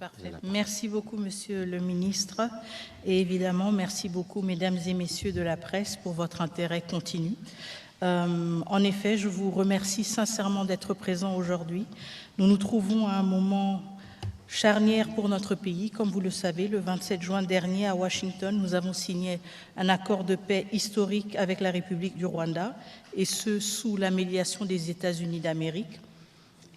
Parfait. Merci beaucoup, Monsieur le Ministre. Et évidemment, merci beaucoup, Mesdames et Messieurs de la presse, pour votre intérêt continu. En effet, je vous remercie sincèrement d'être présents aujourd'hui. Nous nous trouvons à un moment charnière pour notre pays. Comme vous le savez, le 27 juin dernier à Washington, nous avons signé un accord de paix historique avec la République du Rwanda, et ce, sous la médiation des États-Unis d'Amérique.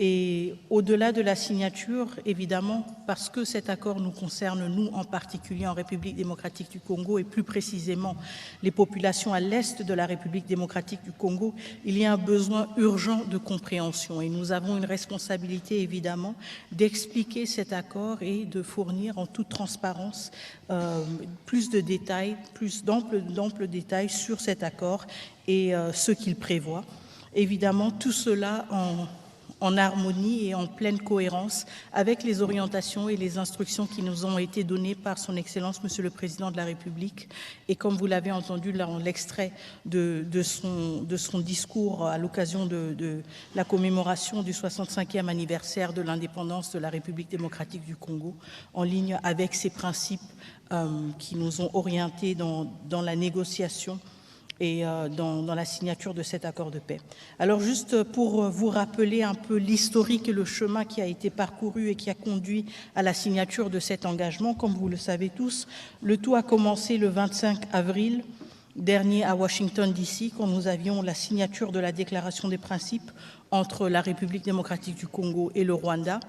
Et au-delà de la signature, évidemment, parce que cet accord nous concerne, nous en particulier en République démocratique du Congo, et plus précisément les populations à l'est de la République démocratique du Congo, il y a un besoin urgent de compréhension. Et nous avons une responsabilité, évidemment, d'expliquer cet accord et de fournir en toute transparence plus de détails, plus d'amples détails sur cet accord et ce qu'il prévoit. Évidemment, tout cela en harmonie et en pleine cohérence avec les orientations et les instructions qui nous ont été données par son Excellence, Monsieur le Président de la République. Et comme vous l'avez entendu là en l'extrait de son discours à l'occasion de la commémoration du 65e anniversaire de l'indépendance de la République démocratique du Congo, en ligne avec ces principes qui nous ont orientés dans la négociation et dans la signature de cet accord de paix. Alors juste pour vous rappeler un peu l'historique et le chemin qui a été parcouru et qui a conduit à la signature de cet engagement, comme vous le savez tous, le tout a commencé le 25 avril dernier à Washington, D.C., quand nous avions la signature de la déclaration des principes entre la République démocratique du Congo et le Rwanda,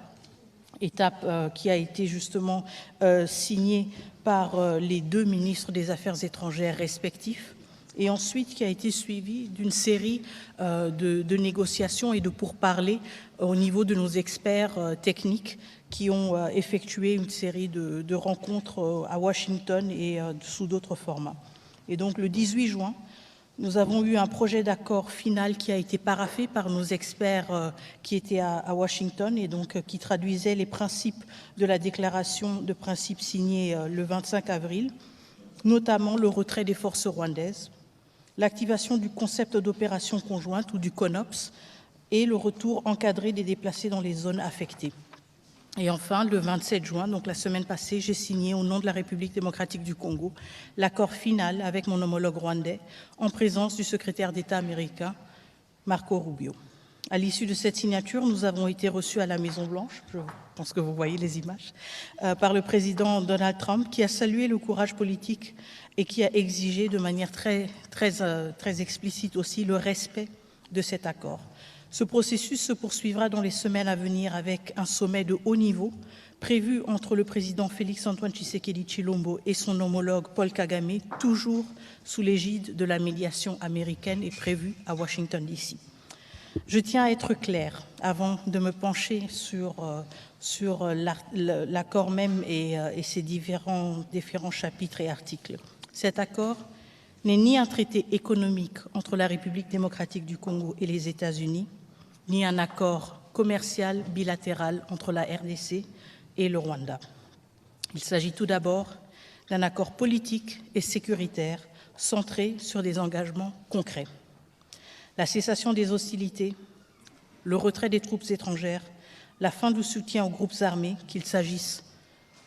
étape qui a été justement signée par les deux ministres des Affaires étrangères respectifs, et ensuite qui a été suivi d'une série de négociations et de pourparlers au niveau de nos experts techniques qui ont effectué une série de rencontres à Washington et sous d'autres formats. Et donc le 18 juin, nous avons eu un projet d'accord final qui a été paraphé par nos experts qui étaient à Washington et donc qui traduisait les principes de la déclaration de principes signée le 25 avril, notamment le retrait des forces rwandaises, l'activation du concept d'opération conjointe ou du CONOPS et le retour encadré des déplacés dans les zones affectées. Et enfin, le 27 juin, donc la semaine passée, j'ai signé au nom de la République démocratique du Congo l'accord final avec mon homologue rwandais en présence du secrétaire d'État américain Marco Rubio. À l'issue de cette signature, nous avons été reçus à la Maison-Blanche, je pense que vous voyez les images, par le président Donald Trump, qui a salué le courage politique et qui a exigé de manière très explicite aussi le respect de cet accord. Ce processus se poursuivra dans les semaines à venir avec un sommet de haut niveau prévu entre le président Félix-Antoine Tshisekedi Tshilombo et son homologue Paul Kagame, toujours sous l'égide de la médiation américaine et prévu à Washington, D.C. Je tiens à être clair, avant de me pencher sur l'accord même et ses différents chapitres et articles. Cet accord n'est ni un traité économique entre la République démocratique du Congo et les États-Unis, ni un accord commercial bilatéral entre la RDC et le Rwanda. Il s'agit tout d'abord d'un accord politique et sécuritaire centré sur des engagements concrets. La cessation des hostilités, le retrait des troupes étrangères, la fin du soutien aux groupes armés, qu'il s'agisse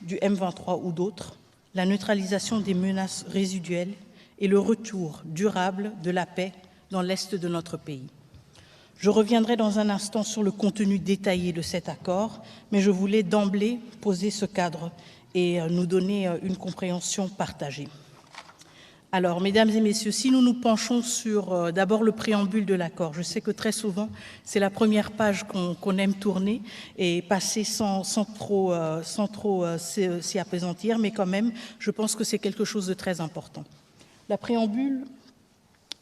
du M23 ou d'autres, la neutralisation des menaces résiduelles et le retour durable de la paix dans l'est de notre pays. Je reviendrai dans un instant sur le contenu détaillé de cet accord, mais je voulais d'emblée poser ce cadre et nous donner une compréhension partagée. Alors, mesdames et messieurs, si nous nous penchons sur d'abord le préambule de l'accord, je sais que très souvent, c'est la première page qu'on aime tourner et passer sans trop s'y appesantir, mais quand même, je pense que c'est quelque chose de très important. La préambule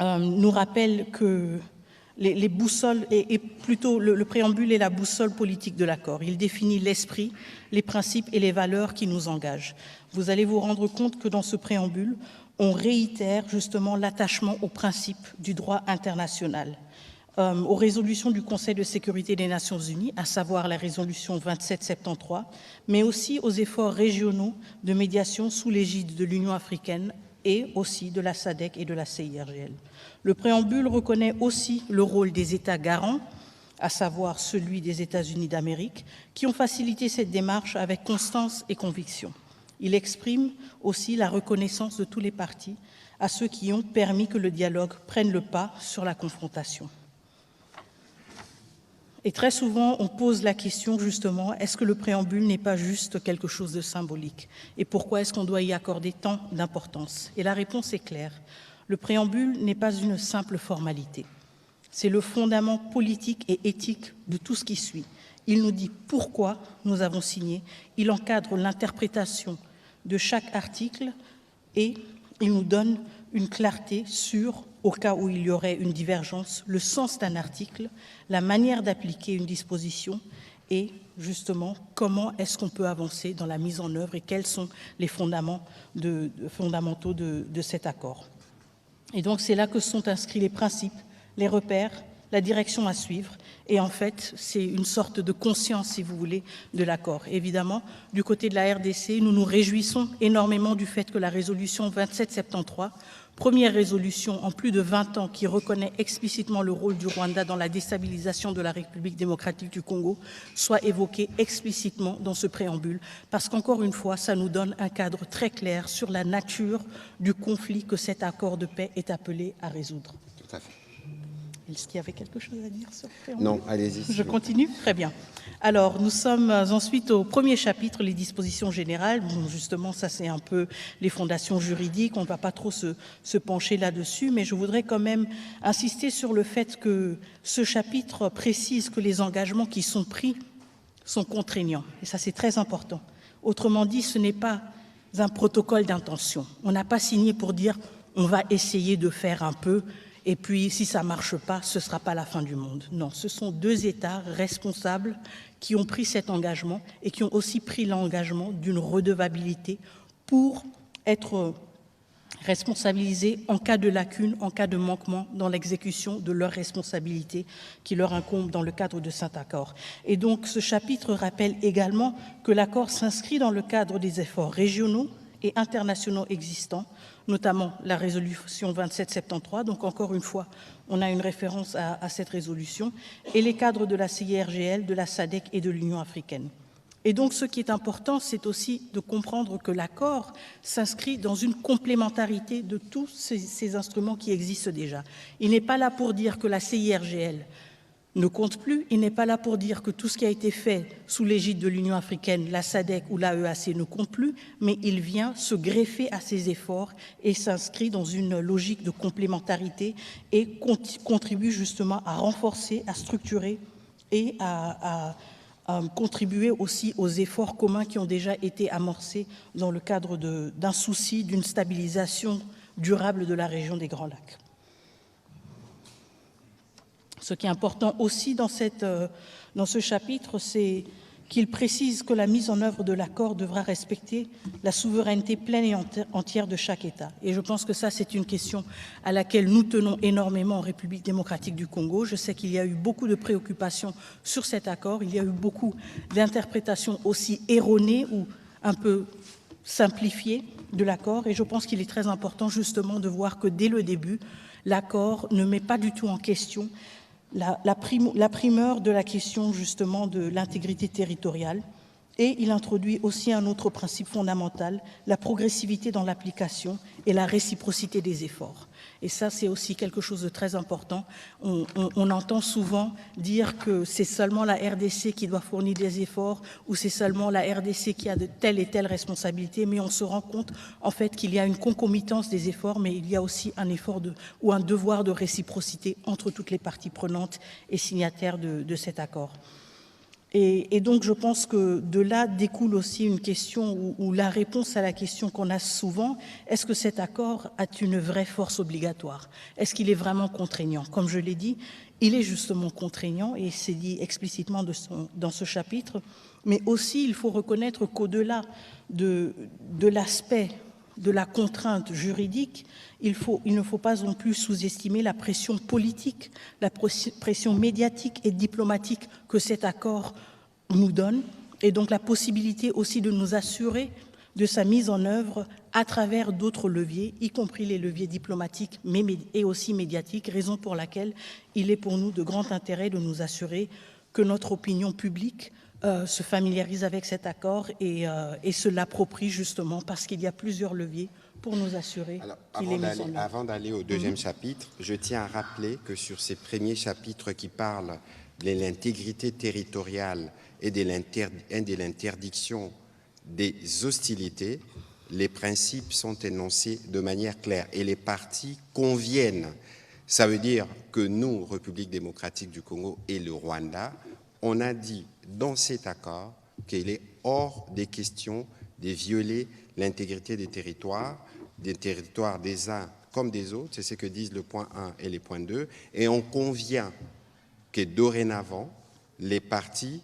nous rappelle que les boussoles, et plutôt le préambule est la boussole politique de l'accord. Il définit l'esprit, les principes et les valeurs qui nous engagent. Vous allez vous rendre compte que dans ce préambule, on réitère justement l'attachement aux principes du droit international, aux résolutions du Conseil de sécurité des Nations Unies, à savoir la résolution 2773, mais aussi aux efforts régionaux de médiation sous l'égide de l'Union africaine et aussi de la SADC et de la CIRGL. Le préambule reconnaît aussi le rôle des États garants à savoir celui des États-Unis d'Amérique, qui ont facilité cette démarche avec constance et conviction. Il exprime aussi la reconnaissance de tous les partis à ceux qui ont permis que le dialogue prenne le pas sur la confrontation. Et très souvent, on pose la question justement, est-ce que le préambule n'est pas juste quelque chose de symbolique? Et pourquoi est-ce qu'on doit y accorder tant d'importance? Et la réponse est claire. Le préambule n'est pas une simple formalité. C'est le fondament politique et éthique de tout ce qui suit. Il nous dit pourquoi nous avons signé, il encadre l'interprétation de chaque article et il nous donne une clarté sur, au cas où il y aurait une divergence, le sens d'un article, la manière d'appliquer une disposition et justement comment est-ce qu'on peut avancer dans la mise en œuvre et quels sont les fondamentaux de cet accord. Et donc c'est là que sont inscrits les principes, les repères, la direction à suivre et en fait c'est une sorte de conscience si vous voulez de l'accord. Évidemment du côté de la RDC nous nous réjouissons énormément du fait que la résolution 2773, première résolution en plus de 20 ans qui reconnaît explicitement le rôle du Rwanda dans la déstabilisation de la République démocratique du Congo, soit évoquée explicitement dans ce préambule parce qu'encore une fois ça nous donne un cadre très clair sur la nature du conflit que cet accord de paix est appelé à résoudre. Tout à fait. Est-ce qu'il y avait quelque chose à dire sur le préambule? Non, allez-y. Je continue? Très bien. Alors, nous sommes ensuite au premier chapitre, les dispositions générales. Bon, justement, ça c'est un peu les fondations juridiques, on ne va pas trop se pencher là-dessus, mais je voudrais quand même insister sur le fait que ce chapitre précise que les engagements qui sont pris sont contraignants. Et ça c'est très important. Autrement dit, ce n'est pas un protocole d'intention. On n'a pas signé pour dire on va essayer de faire un peu, et puis, si ça ne marche pas, ce ne sera pas la fin du monde. Non, ce sont deux États responsables qui ont pris cet engagement et qui ont aussi pris l'engagement d'une redevabilité pour être responsabilisés en cas de lacune, en cas de manquement dans l'exécution de leurs responsabilités qui leur incombent dans le cadre de cet accord. Et donc, ce chapitre rappelle également que l'accord s'inscrit dans le cadre des efforts régionaux et internationaux existants, notamment la résolution 2773, donc encore une fois, on a une référence à cette résolution, et les cadres de la CIRGL, de la SADC et de l'Union africaine. Et donc ce qui est important, c'est aussi de comprendre que l'accord s'inscrit dans une complémentarité de tous ces instruments qui existent déjà. Il n'est pas là pour dire que la CIRGL ne compte plus, il n'est pas là pour dire que tout ce qui a été fait sous l'égide de l'Union africaine, la SADC ou l'AEAC ne compte plus, mais il vient se greffer à ces efforts et s'inscrit dans une logique de complémentarité et contribue justement à renforcer, à structurer et à contribuer aussi aux efforts communs qui ont déjà été amorcés dans le cadre d'un souci d'une stabilisation durable de la région des Grands Lacs. Ce qui est important aussi dans ce chapitre, c'est qu'il précise que la mise en œuvre de l'accord devra respecter la souveraineté pleine et entière de chaque État. Et je pense que ça, c'est une question à laquelle nous tenons énormément en République démocratique du Congo. Je sais qu'il y a eu beaucoup de préoccupations sur cet accord. Il y a eu beaucoup d'interprétations aussi erronées ou un peu simplifiées de l'accord. Et je pense qu'il est très important justement de voir que dès le début, l'accord ne met pas du tout en question la primeur de la question justement de l'intégrité territoriale et il introduit aussi un autre principe fondamental, la progressivité dans l'application et la réciprocité des efforts. Et ça, c'est aussi quelque chose de très important. On entend souvent dire que c'est seulement la RDC qui doit fournir des efforts ou c'est seulement la RDC qui a de telle et telle responsabilité, mais on se rend compte en fait qu'il y a une concomitance des efforts, mais il y a aussi un effort ou un devoir de réciprocité entre toutes les parties prenantes et signataires de cet accord. Et donc, je pense que de là découle aussi une question ou la réponse à la question qu'on a souvent, est-ce que cet accord a une vraie force obligatoire? Est-ce qu'il est vraiment contraignant? Comme je l'ai dit, il est justement contraignant et c'est dit explicitement dans ce chapitre, mais aussi il faut reconnaître qu'au-delà de l'aspect de la contrainte juridique, il ne faut pas non plus sous-estimer la pression politique, la pression médiatique et diplomatique que cet accord nous donne, et donc la possibilité aussi de nous assurer de sa mise en œuvre à travers d'autres leviers, y compris les leviers diplomatiques et aussi médiatiques, raison pour laquelle il est pour nous de grand intérêt de nous assurer que notre opinion publique se familiarise avec cet accord et se l'approprie justement parce qu'il y a plusieurs leviers pour nous assurer qu'il est mis en œuvre. Avant d'aller au deuxième chapitre, je tiens à rappeler que sur ces premiers chapitres qui parlent de l'intégrité territoriale et de l'interdiction des hostilités, les principes sont énoncés de manière claire et les parties conviennent. Ça veut dire que nous, République démocratique du Congo et le Rwanda, on a dit dans cet accord qu'il est hors des questions de violer l'intégrité des territoires des uns comme des autres, c'est ce que disent le point 1 et les points 2, et on convient que dorénavant, les parties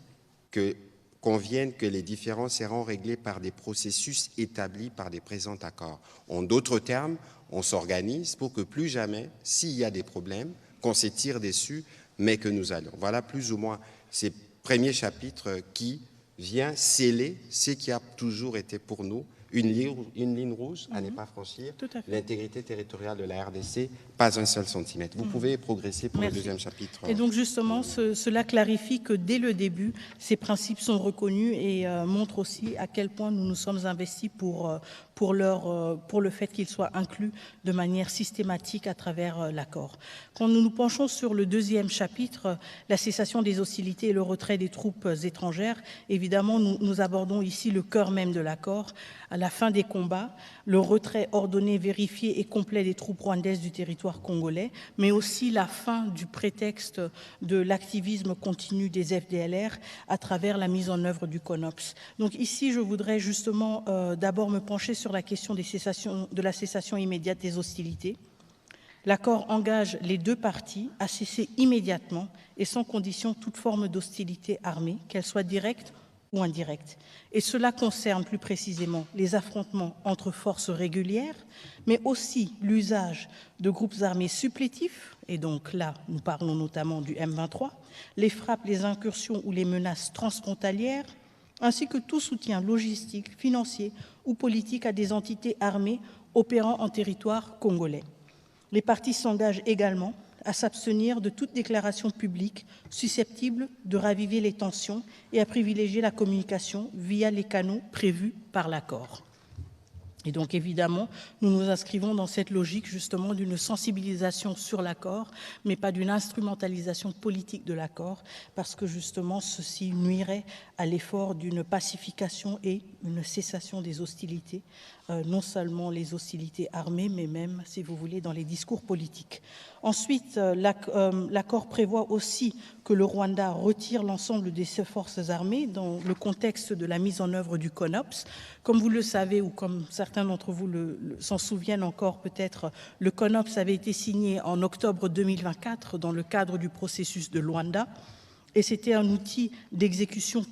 conviennent que les différends seront réglés par des processus établis par des présents accords. En d'autres termes, on s'organise pour que plus jamais, s'il y a des problèmes, qu'on se tire dessus, mais que nous allons. Voilà plus ou moins ces premiers chapitres qui vient sceller ce qui a toujours été pour nous une ligne rouge à ne pas franchir, l'intégrité territoriale de la RDC, pas un seul centimètre. Vous pouvez progresser pour le deuxième chapitre. Et donc justement, cela clarifie que dès le début, ces principes sont reconnus et montrent aussi à quel point nous nous sommes investis pour le fait qu'ils soient inclus de manière systématique à travers l'accord. Quand nous nous penchons sur le deuxième chapitre, la cessation des hostilités et le retrait des troupes étrangères, évidemment, nous abordons ici le cœur même de l'accord. À la fin des combats, le retrait ordonné, vérifié et complet des troupes rwandaises du territoire congolais, mais aussi la fin du prétexte de l'activisme continu des FDLR à travers la mise en œuvre du CONOPS. Donc ici, je voudrais justement d'abord me pencher sur la question de la cessation immédiate des hostilités. L'accord engage les deux parties à cesser immédiatement et sans condition toute forme d'hostilité armée, qu'elle soit directe ou indirecte. Et cela concerne plus précisément les affrontements entre forces régulières, mais aussi l'usage de groupes armés supplétifs, et donc là, nous parlons notamment du M23, les frappes, les incursions ou les menaces transfrontalières, ainsi que tout soutien logistique, financier ou politique à des entités armées opérant en territoire congolais. Les parties s'engagent également à s'abstenir de toute déclaration publique susceptible de raviver les tensions et à privilégier la communication via les canaux prévus par l'accord. Et donc, évidemment, nous nous inscrivons dans cette logique, justement, d'une sensibilisation sur l'accord, mais pas d'une instrumentalisation politique de l'accord, parce que, justement, ceci nuirait à l'effort d'une pacification et une cessation des hostilités, non seulement les hostilités armées, mais même, si vous voulez, dans les discours politiques. Ensuite, l'accord prévoit aussi que le Rwanda retire l'ensemble de ses forces armées dans le contexte de la mise en œuvre du CONOPS. Comme vous le savez, ou comme certains d'entre vous s'en souviennent encore peut-être, le CONOPS avait été signé en octobre 2024 dans le cadre du processus de Luanda. Et c'était un outil d'exécution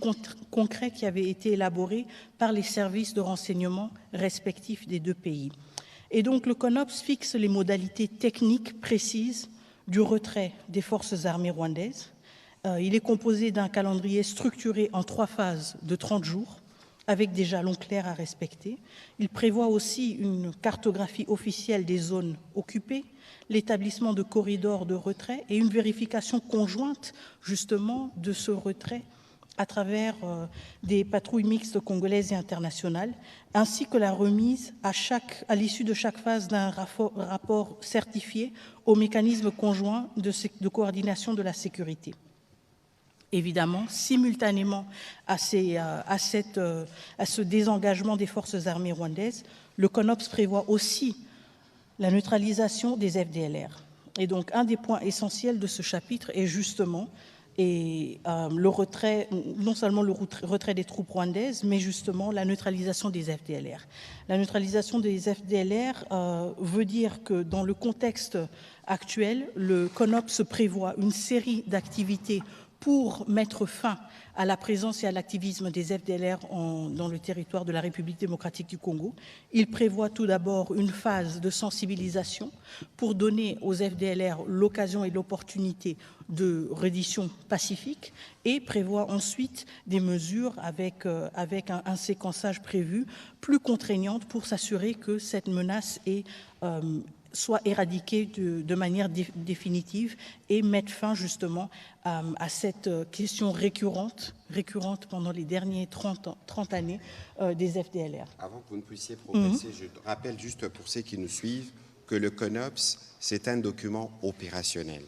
concret qui avait été élaboré par les services de renseignement respectifs des deux pays. Et donc le CONOPS fixe les modalités techniques précises du retrait des forces armées rwandaises. Il est composé d'un calendrier structuré en 3 phases de 30 jours, avec des jalons clairs à respecter. Il prévoit aussi une cartographie officielle des zones occupées, l'établissement de corridors de retrait et une vérification conjointe, justement, de ce retrait à travers des patrouilles mixtes congolaises et internationales, ainsi que la remise à l'issue de chaque phase d'un rapport certifié au mécanisme conjoint de coordination de la sécurité. Évidemment, simultanément à ce désengagement des forces armées rwandaises, le CONOPS prévoit aussi la neutralisation des FDLR. Et donc, un des points essentiels de ce chapitre est justement le retrait, non seulement le retrait des troupes rwandaises, mais justement la neutralisation des FDLR. La neutralisation des FDLR veut dire que dans le contexte actuel, le CONOPS prévoit une série d'activités pour mettre fin à la présence et à l'activisme des FDLR dans le territoire de la République démocratique du Congo. Il prévoit tout d'abord une phase de sensibilisation pour donner aux FDLR l'occasion et l'opportunité de reddition pacifique et prévoit ensuite des mesures avec un séquençage prévu plus contraignante pour s'assurer que cette menace soit éradiquée de manière définitive et mettre fin justement à cette question récurrente pendant les derniers 30 années des FDLR. Avant que vous ne puissiez progresser, je rappelle juste pour ceux qui nous suivent que le CONOPS, c'est un document opérationnel.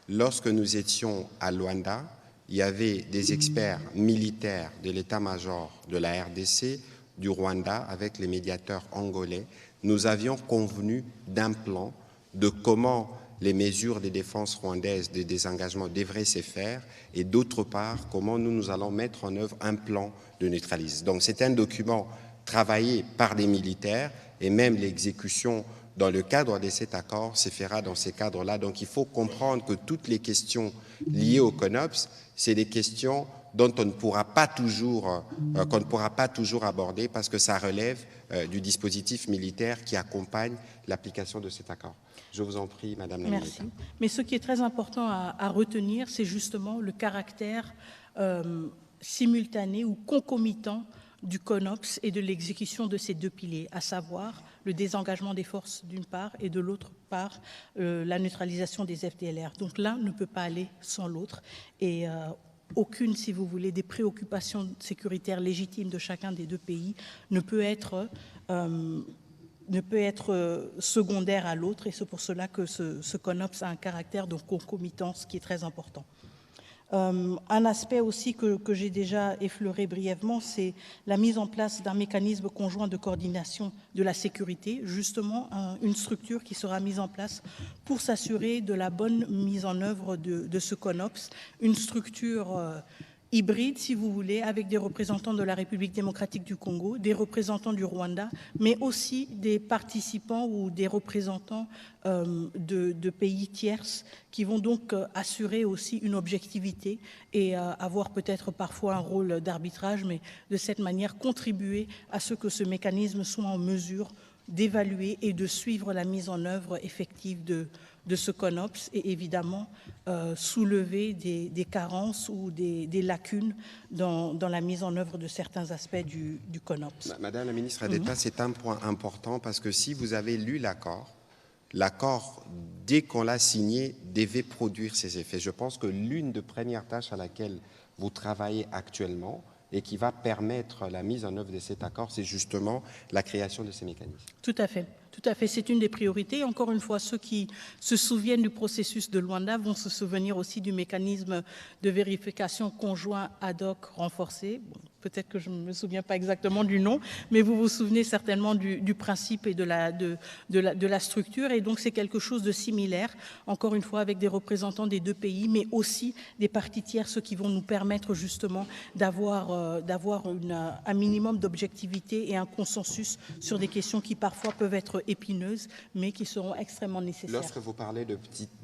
Lorsque nous étions à Luanda, il y avait des experts militaires de l'état-major de la RDC, du Rwanda, avec les médiateurs angolais. Nous avions convenu d'un plan de comment les mesures de défense rwandaises de désengagement devraient se faire et d'autre part, comment nous allons mettre en œuvre un plan de neutralisation. Donc c'est un document travaillé par des militaires et même l'exécution dans le cadre de cet accord se fera dans ces cadres-là. Donc il faut comprendre que toutes les questions liées au CONOPS, c'est des questions dont on ne pourra pas toujours, qu'on ne pourra pas toujours aborder parce que ça relève du dispositif militaire qui accompagne l'application de cet accord. Je vous en prie, Madame la Ministre. Merci. Mais ce qui est très important à retenir, c'est justement le caractère simultané ou concomitant du CONOPS et de l'exécution de ces deux piliers, à savoir le désengagement des forces d'une part et de l'autre part la neutralisation des FDLR. Donc l'un ne peut pas aller sans l'autre et aucune, si vous voulez, des préoccupations sécuritaires légitimes de chacun des deux pays ne peut être secondaire à l'autre et c'est pour cela que ce CONOPS a un caractère de concomitance qui est très important. Un aspect aussi que j'ai déjà effleuré brièvement, c'est la mise en place d'un mécanisme conjoint de coordination de la sécurité, justement une structure qui sera mise en place pour s'assurer de la bonne mise en œuvre de ce CONOPS, une structure hybride, si vous voulez, avec des représentants de la République démocratique du Congo, des représentants du Rwanda, mais aussi des participants ou des représentants de pays tierces qui vont donc assurer aussi une objectivité et avoir peut-être parfois un rôle d'arbitrage, mais de cette manière contribuer à ce que ce mécanisme soit en mesure d'évaluer et de suivre la mise en œuvre effective de ce CONOPS et évidemment soulever des carences ou des lacunes dans la mise en œuvre de certains aspects du CONOPS. Madame la ministre d'État, c'est un point important parce que si vous avez lu l'accord, dès qu'on l'a signé, devait produire ses effets. Je pense que l'une des premières tâches à laquelle vous travaillez actuellement et qui va permettre la mise en œuvre de cet accord, c'est justement la création de ces mécanismes. Tout à fait. Tout à fait, c'est une des priorités. Encore une fois, ceux qui se souviennent du processus de Luanda vont se souvenir aussi du mécanisme de vérification conjoint ad hoc renforcé. Bon, peut-être que je ne me souviens pas exactement du nom, mais vous vous souvenez certainement du principe et de la structure. Et donc, c'est quelque chose de similaire, encore une fois, avec des représentants des deux pays, mais aussi des parties tierces qui vont nous permettre justement d'avoir un minimum d'objectivité et un consensus sur des questions qui parfois peuvent être épineuses, mais qui seront extrêmement nécessaires. Lorsque vous parlez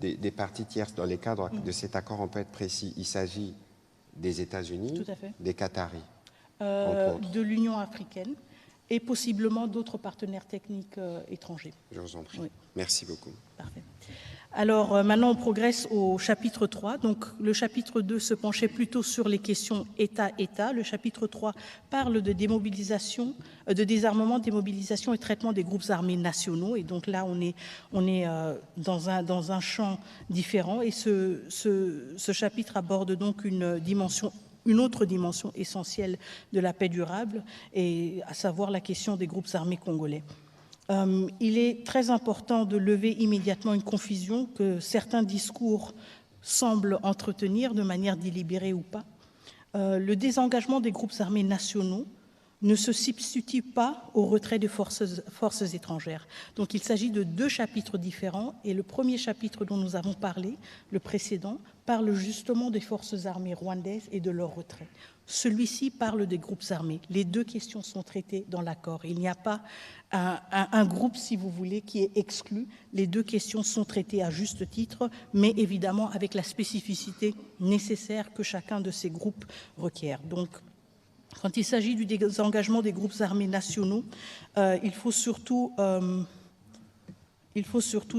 des parties tierces dans les cadres de cet accord, on peut être précis, il s'agit des États-Unis, des Qataris, de l'Union africaine et possiblement d'autres partenaires techniques étrangers. Je vous en prie. Oui. Merci beaucoup. Parfait. Alors maintenant on progresse au chapitre 3. Donc le chapitre 2 se penchait plutôt sur les questions État-État. Le chapitre 3 parle de démobilisation, de désarmement, démobilisation et traitement des groupes armés nationaux. Et donc là on est dans un champ différent. Et ce chapitre aborde donc une autre dimension essentielle de la paix durable, et à savoir la question des groupes armés congolais. Il est très important de lever immédiatement une confusion que certains discours semblent entretenir de manière délibérée ou pas. Le désengagement des groupes armés nationaux ne se substitue pas au retrait des forces étrangères. Donc il s'agit de deux chapitres différents et le premier chapitre dont nous avons parlé, le précédent, parle justement des forces armées rwandaises et de leur retrait. Celui-ci parle des groupes armés. Les deux questions sont traitées dans l'accord. Il n'y a pas un groupe, si vous voulez, qui est exclu. Les deux questions sont traitées à juste titre, mais évidemment avec la spécificité nécessaire que chacun de ces groupes requiert. Donc, quand il s'agit du désengagement des groupes armés nationaux, il faut surtout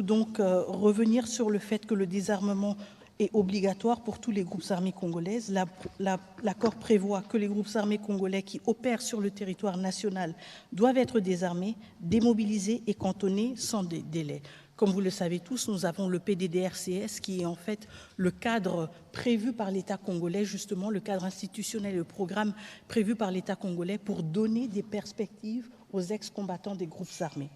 donc revenir sur le fait que le désarmement est obligatoire pour tous les groupes armés congolais. L'accord prévoit que les groupes armés congolais qui opèrent sur le territoire national doivent être désarmés, démobilisés et cantonnés sans délai. Comme vous le savez tous, nous avons le PDDRCS qui est en fait le cadre prévu par l'État congolais, justement le cadre institutionnel, le programme prévu par l'État congolais pour donner des perspectives aux ex-combattants des groupes armés.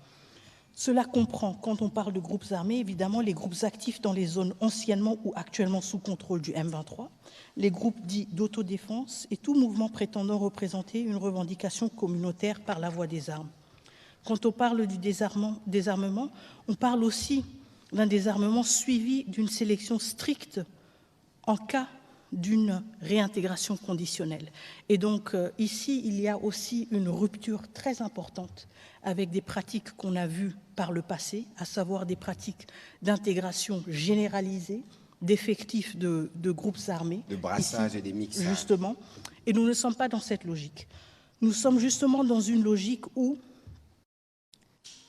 Cela comprend, quand on parle de groupes armés, évidemment les groupes actifs dans les zones anciennement ou actuellement sous contrôle du M23, les groupes dits d'autodéfense et tout mouvement prétendant représenter une revendication communautaire par la voie des armes. Quand on parle du désarmement, on parle aussi d'un désarmement suivi d'une sélection stricte en cas d'une réintégration conditionnelle. Et donc ici, il y a aussi une rupture très importante avec des pratiques qu'on a vues par le passé, à savoir des pratiques d'intégration généralisée, d'effectifs de groupes armés. De brassage et des mixages. Justement. Et nous ne sommes pas dans cette logique. Nous sommes justement dans une logique où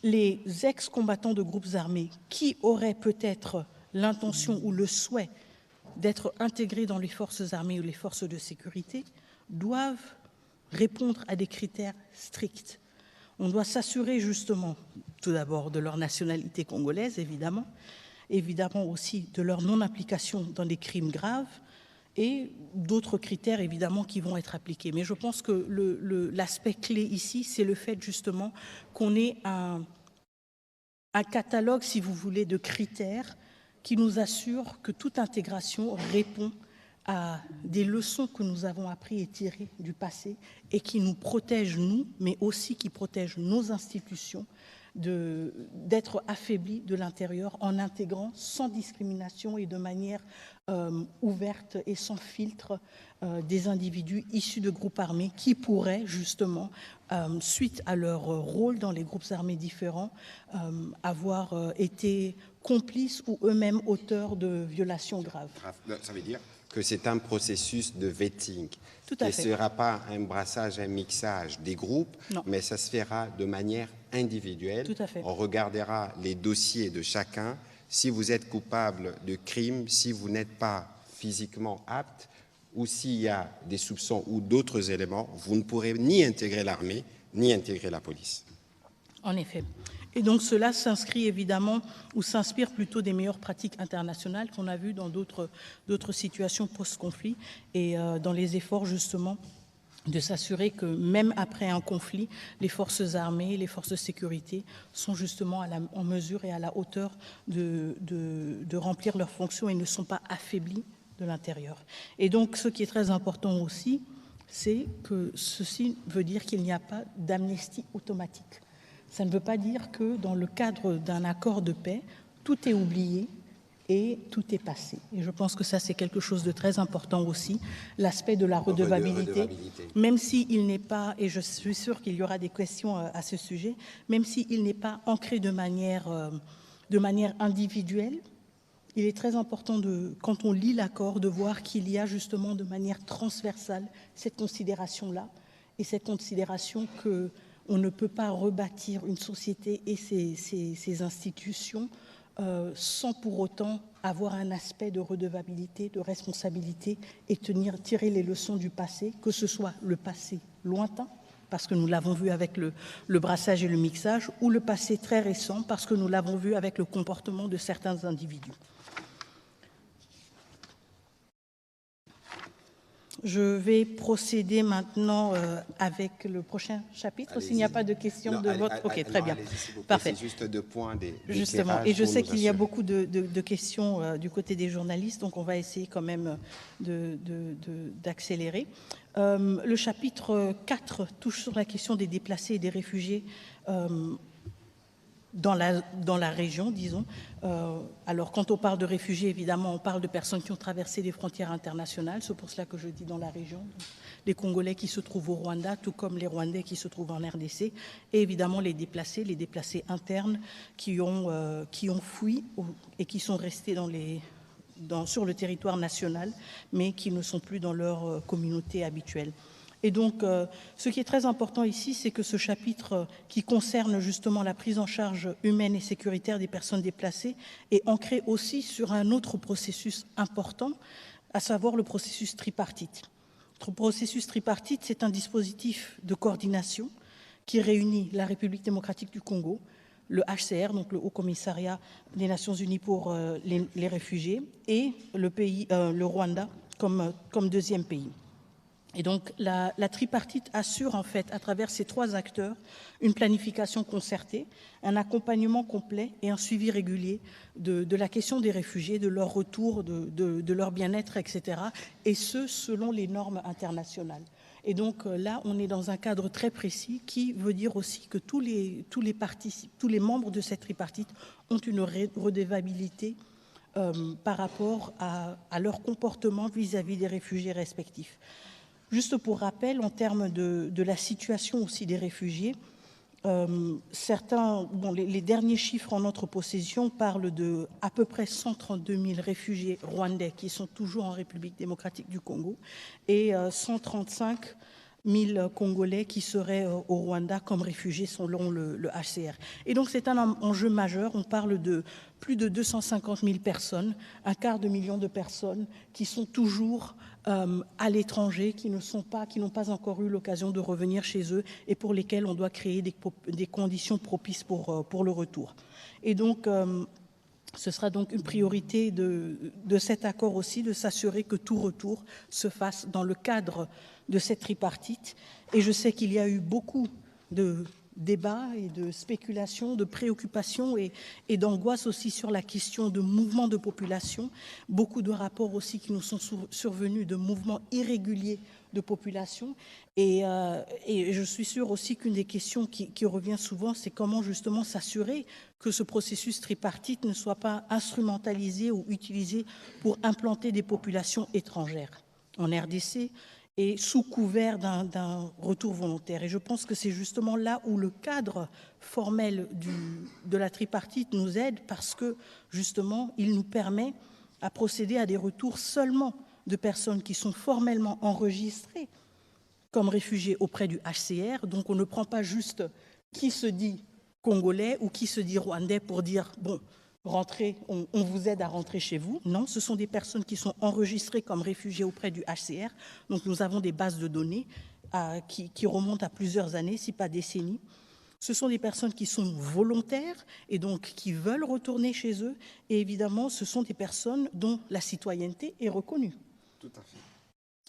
les ex-combattants de groupes armés qui auraient peut-être l'intention ou le souhait d'être intégrés dans les forces armées ou les forces de sécurité doivent répondre à des critères stricts. On doit s'assurer justement, tout d'abord, de leur nationalité congolaise, évidemment aussi de leur non-implication dans des crimes graves et d'autres critères, évidemment, qui vont être appliqués. Mais je pense que l'aspect clé ici, c'est le fait justement qu'on ait un catalogue, si vous voulez, de critères qui nous assure que toute intégration répond à des leçons que nous avons appris et tirées du passé et qui nous protègent, nous, mais aussi qui protègent nos institutions d'être affaiblies de l'intérieur en intégrant sans discrimination et de manière ouverte et sans filtre des individus issus de groupes armés qui pourraient justement, suite à leur rôle dans les groupes armés différents, avoir été complices ou eux-mêmes auteurs de violations graves. Ça veut dire que c'est un processus de vetting. Tout à fait. Ce ne sera pas un brassage, un mixage des groupes, non, mais ça se fera de manière individuelle. Tout à fait. On regardera les dossiers de chacun. Si vous êtes coupable de crime, si vous n'êtes pas physiquement apte, ou s'il y a des soupçons ou d'autres éléments, vous ne pourrez ni intégrer l'armée, ni intégrer la police. En effet. Et donc cela s'inscrit évidemment, ou s'inspire plutôt des meilleures pratiques internationales qu'on a vues dans d'autres situations post-conflit et dans les efforts justement de s'assurer que même après un conflit, les forces armées, les forces de sécurité sont justement en mesure et à la hauteur de remplir leurs fonctions et ne sont pas affaiblies de l'intérieur. Et donc ce qui est très important aussi, c'est que ceci veut dire qu'il n'y a pas d'amnistie automatique. Ça ne veut pas dire que dans le cadre d'un accord de paix, tout est oublié et tout est passé. Et je pense que ça, c'est quelque chose de très important aussi, l'aspect de la redevabilité, même s'il n'est pas, et je suis sûre qu'il y aura des questions à ce sujet, même s'il n'est pas ancré de manière individuelle, il est très important, quand on lit l'accord, de voir qu'il y a justement de manière transversale cette considération-là, et cette considération qu'on ne peut pas rebâtir une société et ses institutions sans pour autant avoir un aspect de redevabilité, de responsabilité et tirer les leçons du passé, que ce soit le passé lointain, parce que nous l'avons vu avec le brassage et le mixage, ou le passé très récent, parce que nous l'avons vu avec le comportement de certains individus. Je vais procéder maintenant avec le prochain chapitre, s'il n'y a pas de questions de votre... Ok, très bien. Parfait. C'est juste deux points Justement, et je sais qu'il y a beaucoup de questions du côté des journalistes, donc on va essayer quand même d'accélérer. Le chapitre 4 touche sur la question des déplacés et des réfugiés dans la région, disons. Alors, quand on parle de réfugiés, évidemment, on parle de personnes qui ont traversé les frontières internationales. C'est pour cela que je dis dans la région. Les Congolais qui se trouvent au Rwanda, tout comme les Rwandais qui se trouvent en RDC. Et évidemment, les déplacés internes qui ont fui et qui sont restés sur le territoire national, mais qui ne sont plus dans leur communauté habituelle. Et donc, ce qui est très important ici, c'est que ce chapitre qui concerne justement la prise en charge humaine et sécuritaire des personnes déplacées est ancré aussi sur un autre processus important, à savoir le processus tripartite. Le processus tripartite, c'est un dispositif de coordination qui réunit la République démocratique du Congo, le HCR, donc le Haut Commissariat des Nations Unies pour les réfugiés, et le Rwanda comme deuxième pays. Et donc, la tripartite assure, en fait, à travers ces trois acteurs, une planification concertée, un accompagnement complet et un suivi régulier de la question des réfugiés, de leur retour, de leur bien-être, etc., et ce, selon les normes internationales. Et donc, là, on est dans un cadre très précis qui veut dire aussi que tous les membres de cette tripartite ont une redevabilité par rapport à leur comportement vis-à-vis des réfugiés respectifs. Juste pour rappel, en termes de la situation aussi des réfugiés, les derniers chiffres en notre possession parlent de à peu près 132 000 réfugiés rwandais qui sont toujours en République démocratique du Congo et 135 000 Congolais qui seraient au Rwanda comme réfugiés selon le HCR. Et donc c'est un enjeu majeur. On parle de plus de 250 000 personnes, un quart de million de personnes qui sont toujours à l'étranger, qui n'ont pas encore eu l'occasion de revenir chez eux et pour lesquels on doit créer des conditions propices pour le retour. Et donc, ce sera donc une priorité de cet accord aussi, de s'assurer que tout retour se fasse dans le cadre de cette tripartite. Et je sais qu'il y a eu beaucoup de débats et de spéculations, de préoccupations et d'angoisse aussi sur la question de mouvements de population. Beaucoup de rapports aussi qui nous sont survenus de mouvements irréguliers de population. Et je suis sûre aussi qu'une des questions qui revient souvent, c'est comment justement s'assurer que ce processus tripartite ne soit pas instrumentalisé ou utilisé pour implanter des populations étrangères en RDC, et sous couvert d'un retour volontaire. Et je pense que c'est justement là où le cadre formel de la tripartite nous aide, parce que justement, il nous permet à procéder à des retours seulement de personnes qui sont formellement enregistrées comme réfugiés auprès du HCR. Donc on ne prend pas juste qui se dit congolais ou qui se dit rwandais pour dire, bon, rentrez, on vous aide à rentrer chez vous. Non, ce sont des personnes qui sont enregistrées comme réfugiés auprès du HCR. Donc nous avons des bases de données qui remontent à plusieurs années, si pas décennies. Ce sont des personnes qui sont volontaires et donc qui veulent retourner chez eux. Et évidemment, ce sont des personnes dont la citoyenneté est reconnue. Tout à fait.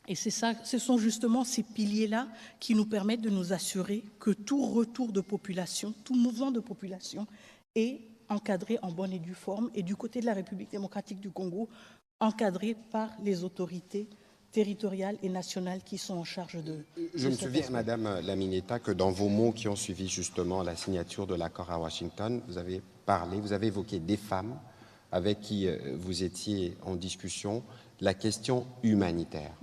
Et c'est ça, ce sont justement ces piliers-là qui nous permettent de nous assurer que tout retour de population, tout mouvement de population est encadré en bonne et due forme, et du côté de la République démocratique du Congo, encadré par les autorités territoriales et nationales qui sont en charge de... Je me souviens, Madame Lamineta, que dans vos mots qui ont suivi justement la signature de l'accord à Washington, vous avez évoqué des femmes avec qui vous étiez en discussion, la question humanitaire.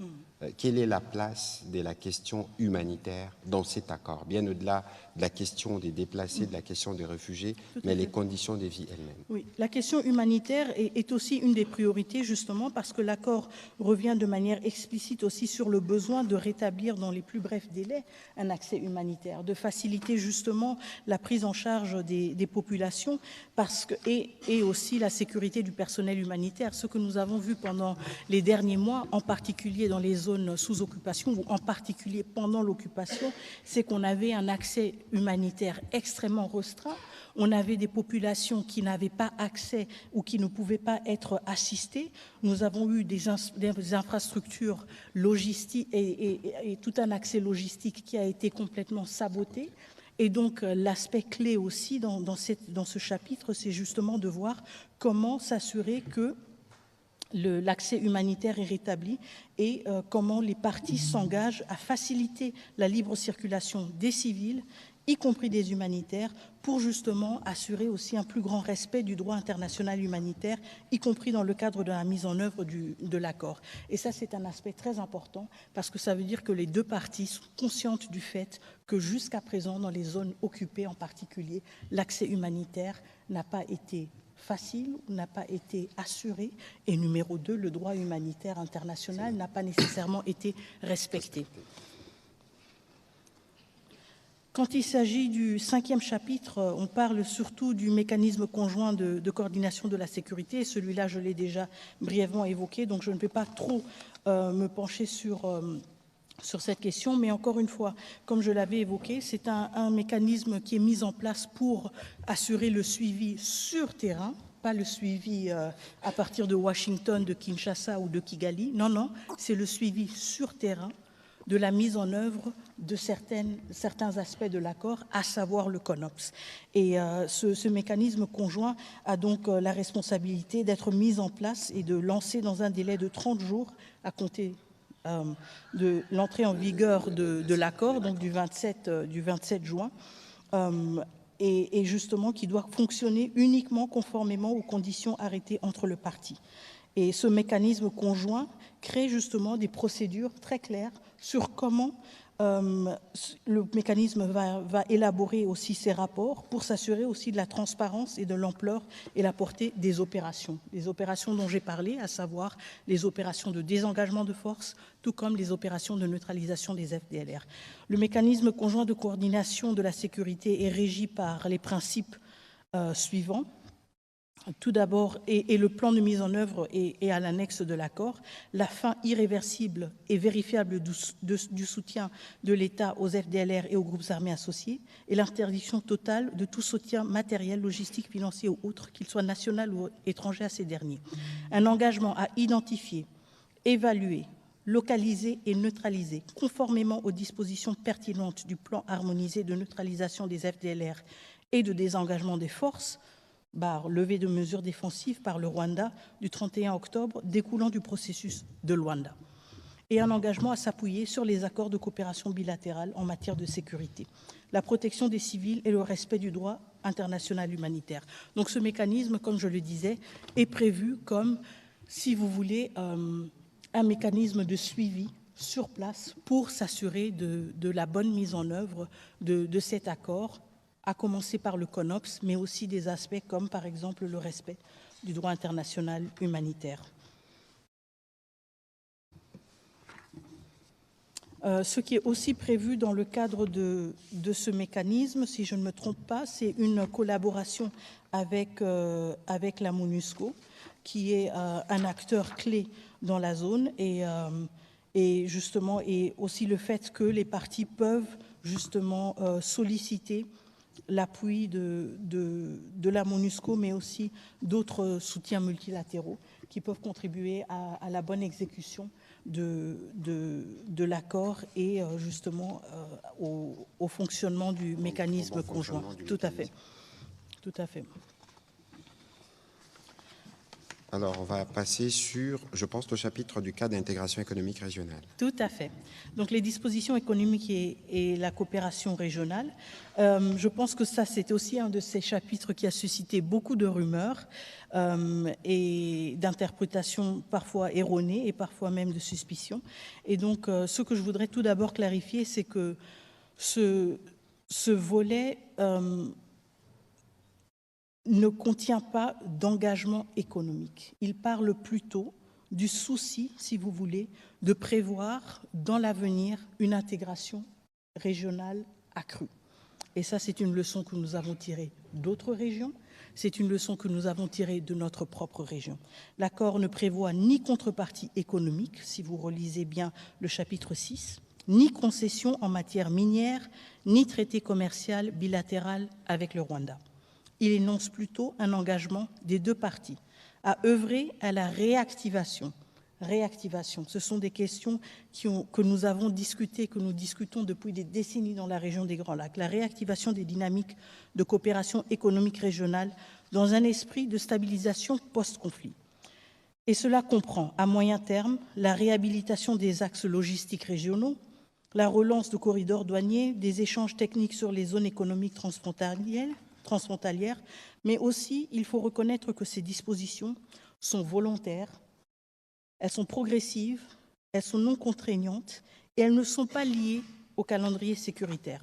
Quelle est la place de la question humanitaire dans cet accord, bien au-delà de la question des déplacés, de la question des réfugiés, mais les conditions de vie elles-mêmes? Oui, la question humanitaire est aussi une des priorités, justement, parce que l'accord revient de manière explicite aussi sur le besoin de rétablir dans les plus brefs délais un accès humanitaire, de faciliter justement la prise en charge des populations et aussi la sécurité du personnel humanitaire. Ce que nous avons vu pendant les derniers mois, en particulier dans les zones zones sous occupation, ou en particulier pendant l'occupation, c'est qu'on avait un accès humanitaire extrêmement restreint. On avait des populations qui n'avaient pas accès ou qui ne pouvaient pas être assistées. Nous avons eu des infrastructures logistiques et tout un accès logistique qui a été complètement saboté. Et donc, l'aspect clé aussi dans ce chapitre, c'est justement de voir comment s'assurer que l'accès humanitaire est rétabli et comment les parties s'engagent à faciliter la libre circulation des civils, y compris des humanitaires, pour justement assurer aussi un plus grand respect du droit international humanitaire, y compris dans le cadre de la mise en œuvre de l'accord. Et ça, c'est un aspect très important parce que ça veut dire que les deux parties sont conscientes du fait que jusqu'à présent, dans les zones occupées en particulier, l'accès humanitaire n'a pas été facile, n'a pas été assuré, et numéro 2, le droit humanitaire international n'a pas nécessairement été respecté. Quand il s'agit du 5e chapitre, on parle surtout du mécanisme conjoint de coordination de la sécurité. Celui-là, je l'ai déjà brièvement évoqué, donc je ne vais pas trop me pencher sur cette question, mais encore une fois, comme je l'avais évoqué, c'est un mécanisme qui est mis en place pour assurer le suivi sur terrain, pas le suivi à partir de Washington, de Kinshasa ou de Kigali. Non, non, c'est le suivi sur terrain de la mise en œuvre de certains aspects de l'accord, à savoir le CONOPS. Et ce mécanisme conjoint a donc la responsabilité d'être mis en place et de lancer dans un délai de 30 jours à compter de l'entrée en vigueur de l'accord, donc du 27 juin, et justement qui doit fonctionner uniquement conformément aux conditions arrêtées entre les parties. Et ce mécanisme conjoint crée justement des procédures très claires sur comment le mécanisme va élaborer aussi ses rapports pour s'assurer aussi de la transparence et de l'ampleur et la portée des opérations. Les opérations dont j'ai parlé, à savoir les opérations de désengagement de force, tout comme les opérations de neutralisation des FDLR. Le mécanisme conjoint de coordination de la sécurité est régi par les principes suivants. Tout d'abord, et le plan de mise en œuvre est à l'annexe de l'accord, la fin irréversible et vérifiable du soutien de l'État aux FDLR et aux groupes armés associés, et l'interdiction totale de tout soutien matériel, logistique, financier ou autre, qu'il soit national ou étranger à ces derniers. Un engagement à identifier, évaluer, localiser et neutraliser, conformément aux dispositions pertinentes du plan harmonisé de neutralisation des FDLR et de désengagement des forces, levée de mesures défensives par le Rwanda du 31 octobre découlant du processus de Luanda, et un engagement à s'appuyer sur les accords de coopération bilatérale en matière de sécurité, la protection des civils et le respect du droit international humanitaire. Donc ce mécanisme, comme je le disais, est prévu comme, si vous voulez, un mécanisme de suivi sur place pour s'assurer de la bonne mise en œuvre de cet accord, à commencer par le CONOPS, mais aussi des aspects comme, par exemple, le respect du droit international humanitaire. Ce qui est aussi prévu dans le cadre de ce mécanisme, si je ne me trompe pas, c'est une collaboration avec la MONUSCO, qui est un acteur clé dans la zone, et justement, et aussi le fait que les parties peuvent justement solliciter l'appui de la MONUSCO, mais aussi d'autres soutiens multilatéraux qui peuvent contribuer à la bonne exécution de l'accord et justement au fonctionnement du mécanisme conjoint. Tout à fait. Tout à fait. Alors, on va passer sur, je pense, le chapitre du cadre d'intégration économique régionale. Tout à fait. Donc, les dispositions économiques et la coopération régionale. Je pense que ça, c'est aussi un de ces chapitres qui a suscité beaucoup de rumeurs et d'interprétations parfois erronées et parfois même de suspicions. Et donc, ce que je voudrais tout d'abord clarifier, c'est que ce volet ne contient pas d'engagement économique. Il parle plutôt du souci, si vous voulez, de prévoir dans l'avenir une intégration régionale accrue. Et ça, c'est une leçon que nous avons tirée d'autres régions. C'est une leçon que nous avons tirée de notre propre région. L'accord ne prévoit ni contrepartie économique, si vous relisez bien le chapitre 6, ni concession en matière minière, ni traité commercial bilatéral avec le Rwanda. Il énonce plutôt un engagement des deux parties à œuvrer à la réactivation. Ce sont des questions que nous avons discutées, que nous discutons depuis des décennies dans la région des Grands Lacs. La réactivation des dynamiques de coopération économique régionale dans un esprit de stabilisation post-conflit. Et cela comprend, à moyen terme, la réhabilitation des axes logistiques régionaux, la relance de corridors douaniers, des échanges techniques sur les zones économiques transfrontalières, mais aussi, il faut reconnaître que ces dispositions sont volontaires, elles sont progressives, elles sont non contraignantes et elles ne sont pas liées au calendrier sécuritaire.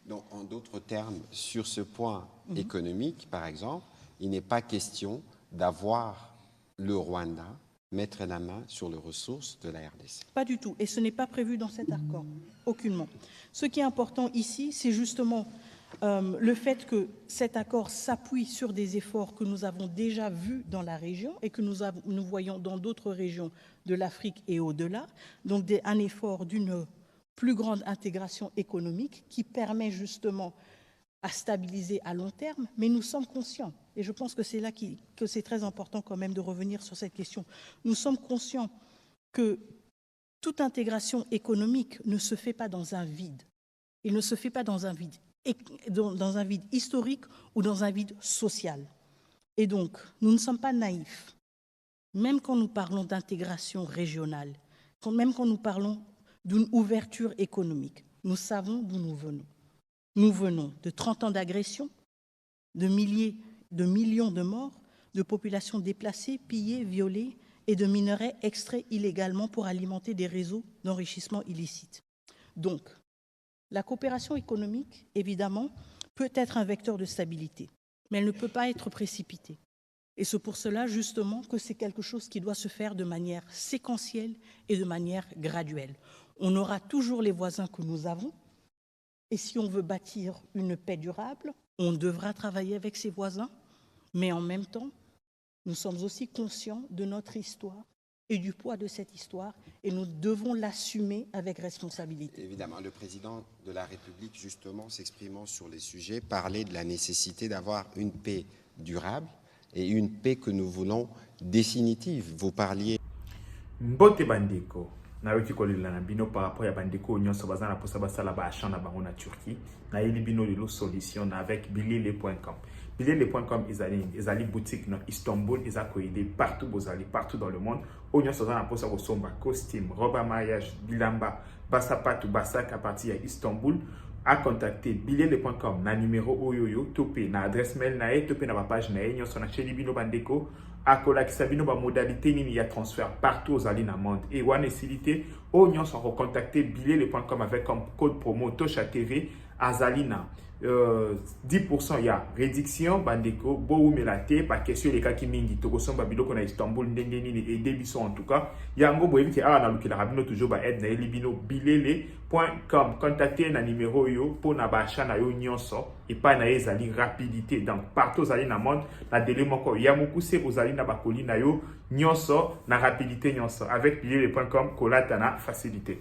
Donc, en d'autres termes, sur ce point économique, par exemple, il n'est pas question d'avoir le Rwanda mettre la main sur les ressources de la RDC. Pas du tout, et ce n'est pas prévu dans cet accord, aucunement. Ce qui est important ici, c'est justement le fait que cet accord s'appuie sur des efforts que nous avons déjà vus dans la région et que nous voyons dans d'autres régions de l'Afrique et au-delà, donc un effort d'une plus grande intégration économique qui permet justement à stabiliser à long terme, mais nous sommes conscients, et je pense que c'est là que c'est très important quand même de revenir sur cette question, nous sommes conscients que toute intégration économique ne se fait pas dans un vide. Il ne se fait pas dans un vide historique ou dans un vide social. Et donc, nous ne sommes pas naïfs. Même quand nous parlons d'intégration régionale, même quand nous parlons d'une ouverture économique, nous savons d'où nous venons. Nous venons de 30 ans d'agression, de millions de morts, de populations déplacées, pillées, violées et de minerais extraits illégalement pour alimenter des réseaux d'enrichissement illicite. Donc, la coopération économique, évidemment, peut être un vecteur de stabilité, mais elle ne peut pas être précipitée. Et c'est pour cela, justement, que c'est quelque chose qui doit se faire de manière séquentielle et de manière graduelle. On aura toujours les voisins que nous avons, et si on veut bâtir une paix durable, on devra travailler avec ses voisins, mais en même temps, nous sommes aussi conscients de notre histoire et du poids de cette histoire, et nous devons l'assumer avec responsabilité. Évidemment, le président de la République, justement, s'exprimant sur les sujets, parlait de la nécessité d'avoir une paix durable et une paix que nous voulons définitive. Vous parliez... Mbote bandeko, na yoki kolela na bino par rapport ya bandeko nyonso bazana posa basala ba achat na bango na Turquie, na yeli bino lelo solution avec bilele.com. Bilele.com ezali boutique na Istanbul, ezako aider partout bozali, partout dans le monde. Onyo sozana posa ko somba costume, robe à mariage, bilamba, basapatu, basak à partir ya Istanbul. À contacter bilele.com na numéro oyoyo topé na adresse mail na e topé na ba page na e nyonso na cheli bino bandeko akola kisabino ba modalité nini ya transfert partout aux alina monde et wana esilité o nyonso recontacter bilele.com avec comme code promo Tosha TV azalina 10% ya réduction bandeko bo umelate pa question les cas qui mingi to kosomba biloko na Istanbul ndenge nini et debiso en tout cas yango boyebi ke na lukila rabino toujours ba aide na elibino bilele.com contacter na numéro yo pour na ba achat na yo nyonso et pas na ezali rapidité donc partout aux alina monde na délai moko ya mukuse aux alina ba koli na yo nyonso na rapidité nyonso avec bilele.com kolata na facilité.